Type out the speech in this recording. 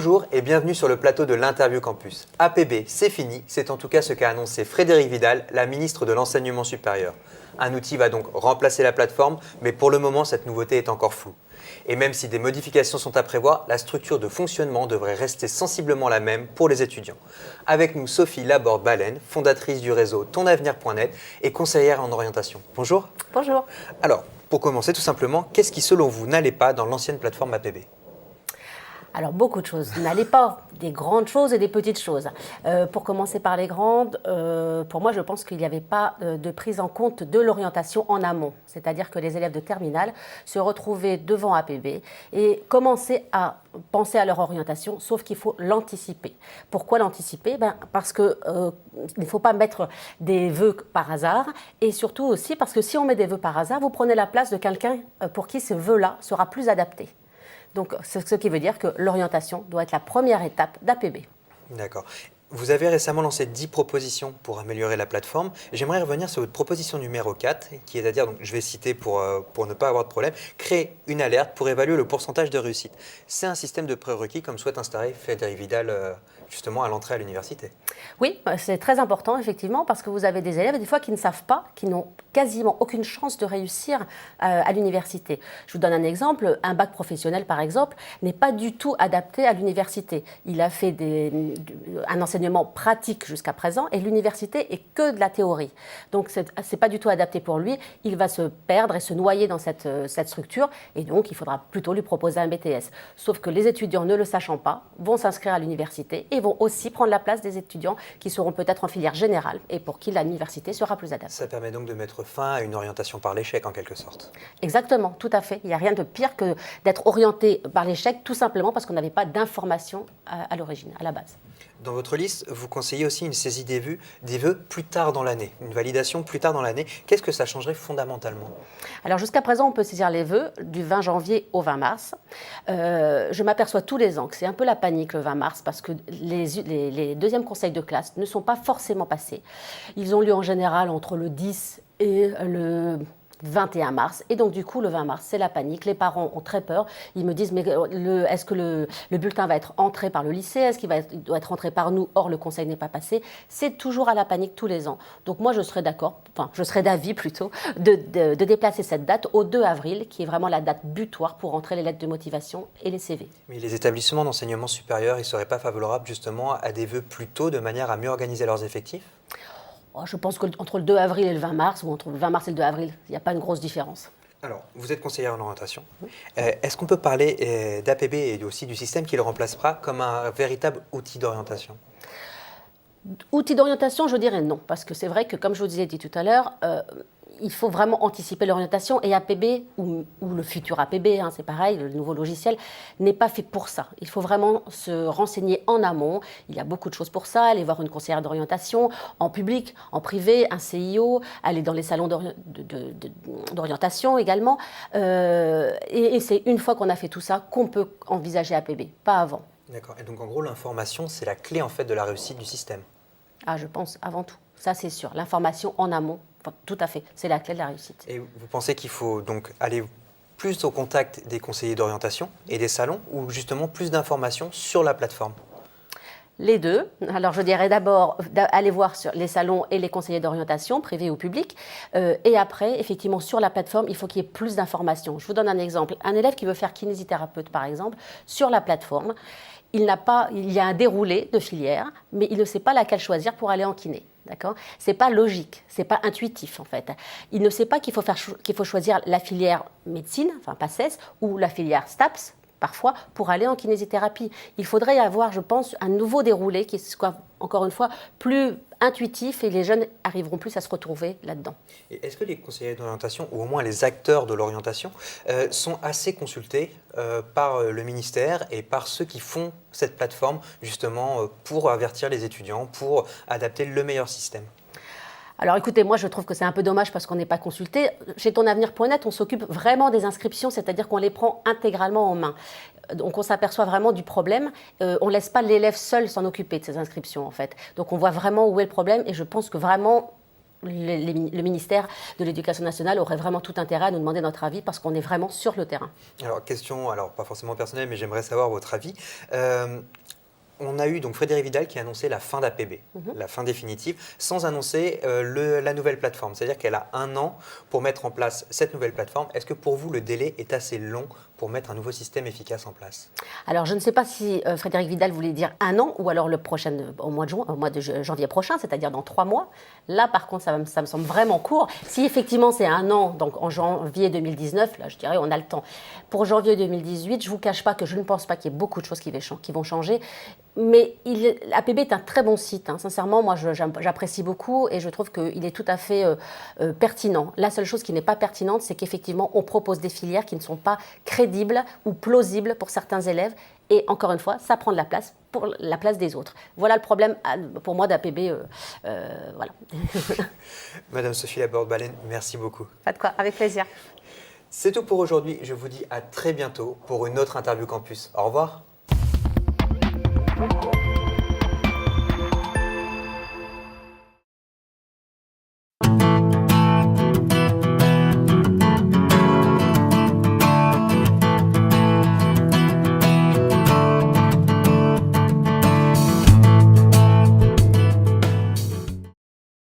Bonjour et bienvenue sur le plateau de l'Interview Campus. APB, c'est fini, c'est en tout cas ce qu'a annoncé Frédérique Vidal, la ministre de l'Enseignement supérieur. Un outil va donc remplacer la plateforme, mais pour le moment, cette nouveauté est encore floue. Et même si des modifications sont à prévoir, la structure de fonctionnement devrait rester sensiblement la même pour les étudiants. Avec nous, Sophie Laborde-Baleine, fondatrice du réseau tonavenir.net et conseillère en orientation. Bonjour. Bonjour. Alors, pour commencer tout simplement, qu'est-ce qui selon vous n'allait pas dans l'ancienne plateforme APB ? Alors, beaucoup de choses. N'allez pas des grandes choses et des petites choses. Pour commencer par les grandes, pour moi, je pense qu'il n'y avait pas de prise en compte de l'orientation en amont. C'est-à-dire que les élèves de terminale se retrouvaient devant APB et commençaient à penser à leur orientation, sauf qu'il faut l'anticiper. Pourquoi l'anticiper ? Parce qu'il ne faut pas mettre des vœux par hasard, et surtout aussi parce que si on met des vœux par hasard, vous prenez la place de quelqu'un pour qui ce vœu-là sera plus adapté. Donc, c'est ce qui veut dire que l'orientation doit être la première étape d'APB. D'accord. Vous avez récemment lancé 10 propositions pour améliorer la plateforme. J'aimerais revenir sur votre proposition numéro 4, qui est à dire, donc je vais citer pour ne pas avoir de problème, créer une alerte pour évaluer le pourcentage de réussite. C'est un système de prérequis comme souhaite installer Frédérique Vidal justement à l'entrée à l'université. Oui, c'est très important effectivement parce que vous avez des élèves des fois qui ne savent pas, qui n'ont quasiment aucune chance de réussir à l'université. Je vous donne un exemple, un bac professionnel par exemple n'est pas du tout adapté à l'université. Il a fait un enseignement pratique jusqu'à présent et l'université est que de la théorie. Donc c'est pas du tout adapté pour lui, il va se perdre et se noyer dans cette structure et donc il faudra plutôt lui proposer un BTS. Sauf que les étudiants ne le sachant pas vont s'inscrire à l'université et vont aussi prendre la place des étudiants qui seront peut-être en filière générale et pour qui l'université sera plus adaptée. Ça permet donc de mettre fin à une orientation par l'échec en quelque sorte. Exactement, tout à fait. Il n'y a rien de pire que d'être orienté par l'échec tout simplement parce qu'on n'avait pas d'information à l'origine, à la base. Dans votre liste, vous conseillez aussi une saisie des vœux plus tard dans l'année, une validation plus tard dans l'année. Qu'est-ce que ça changerait fondamentalement ? Alors jusqu'à présent, on peut saisir les vœux du 20 janvier au 20 mars. Je m'aperçois tous les ans que c'est un peu la panique le 20 mars parce que les deuxièmes conseils de classe ne sont pas forcément passés. Ils ont lieu en général entre le 10 et le 21 mars. Et donc, du coup, le 20 mars, c'est la panique. Les parents ont très peur. Ils me disent, mais est-ce que le bulletin va être entré par le lycée ? Est-ce qu'il doit être entré par nous ? Or, le conseil n'est pas passé. C'est toujours à la panique tous les ans. Donc, moi, je serais d'avis plutôt, de déplacer cette date au 2 avril, qui est vraiment la date butoir pour entrer les lettres de motivation et les CV. Mais les établissements d'enseignement supérieur, ils ne seraient pas favorables justement à des vœux plus tôt de manière à mieux organiser leurs effectifs ? Je pense qu'entre le 2 avril et le 20 mars, ou entre le 20 mars et le 2 avril, il n'y a pas une grosse différence. Alors, vous êtes conseillère en orientation. Est-ce qu'on peut parler d'APB et aussi du système qui le remplacera comme un véritable outil d'orientation ? Outil d'orientation, je dirais non, parce que c'est vrai que, comme je vous ai dit tout à l'heure, il faut vraiment anticiper l'orientation et APB, ou le futur APB, c'est pareil, le nouveau logiciel, n'est pas fait pour ça. Il faut vraiment se renseigner en amont. Il y a beaucoup de choses pour ça, aller voir une conseillère d'orientation en public, en privé, un CIO, aller dans les salons d'orientation également. Et c'est une fois qu'on a fait tout ça qu'on peut envisager APB, pas avant. D'accord. Et donc en gros, l'information, c'est la clé en fait de la réussite du système. Ah, je pense avant tout. Ça, c'est sûr. L'information en amont, tout à fait, c'est la clé de la réussite. Et vous pensez qu'il faut donc aller plus au contact des conseillers d'orientation et des salons ou justement plus d'informations sur la plateforme ? Les deux. Alors, je dirais d'abord aller voir sur les salons et les conseillers d'orientation, privés ou publics. Et après, effectivement, sur la plateforme, il faut qu'il y ait plus d'informations. Je vous donne un exemple. Un élève qui veut faire kinésithérapeute, par exemple, sur la plateforme, il y a un déroulé de filière, mais il ne sait pas laquelle choisir pour aller en kiné. D'accord ? C'est pas logique, c'est pas intuitif en fait. Il ne sait pas qu'il faut choisir la filière médecine, enfin PACES, ou la filière STAPS, parfois, pour aller en kinésithérapie. Il faudrait y avoir, je pense, un nouveau déroulé qui soit, encore une fois, plus intuitif et les jeunes arriveront plus à se retrouver là-dedans. Et est-ce que les conseillers d'orientation, ou au moins les acteurs de l'orientation, sont assez consultés par le ministère et par ceux qui font cette plateforme, justement, pour avertir les étudiants, pour adapter le meilleur système ? Alors écoutez, moi je trouve que c'est un peu dommage parce qu'on n'est pas consulté. Chez tonavenir.net, on s'occupe vraiment des inscriptions, c'est-à-dire qu'on les prend intégralement en main. Donc on s'aperçoit vraiment du problème. On ne laisse pas l'élève seul s'en occuper de ces inscriptions en fait. Donc on voit vraiment où est le problème et je pense que vraiment le ministère de l'Éducation nationale aurait vraiment tout intérêt à nous demander notre avis parce qu'on est vraiment sur le terrain. Alors, question, alors pas forcément personnelle, mais j'aimerais savoir votre avis. On a eu donc Frédérique Vidal qui a annoncé la fin d'APB, la fin définitive, sans annoncer la nouvelle plateforme. C'est-à-dire qu'elle a 1 an pour mettre en place cette nouvelle plateforme. Est-ce que pour vous, le délai est assez long pour mettre un nouveau système efficace en place? Alors, je ne sais pas si Frédérique Vidal voulait dire 1 an ou alors au mois de janvier prochain, c'est-à-dire dans 3 mois. Là, par contre, ça me semble vraiment court. Si effectivement c'est 1 an, donc en janvier 2019, là, je dirais on a le temps. Pour janvier 2018, je ne vous cache pas que je ne pense pas qu'il y ait beaucoup de choses qui vont changer. Mais APB est un très bon site. Sincèrement, moi, j'apprécie beaucoup et je trouve qu'il est tout à fait pertinent. La seule chose qui n'est pas pertinente, c'est qu'effectivement, on propose des filières qui ne sont pas crédibles ou plausibles pour certains élèves. Et encore une fois, ça prend de la place pour la place des autres. Voilà le problème pour moi d'APB. Voilà. Madame Sophie Laborde-Baleine, merci beaucoup. Pas de quoi, avec plaisir. C'est tout pour aujourd'hui. Je vous dis à très bientôt pour une autre interview campus. Au revoir. Thank you.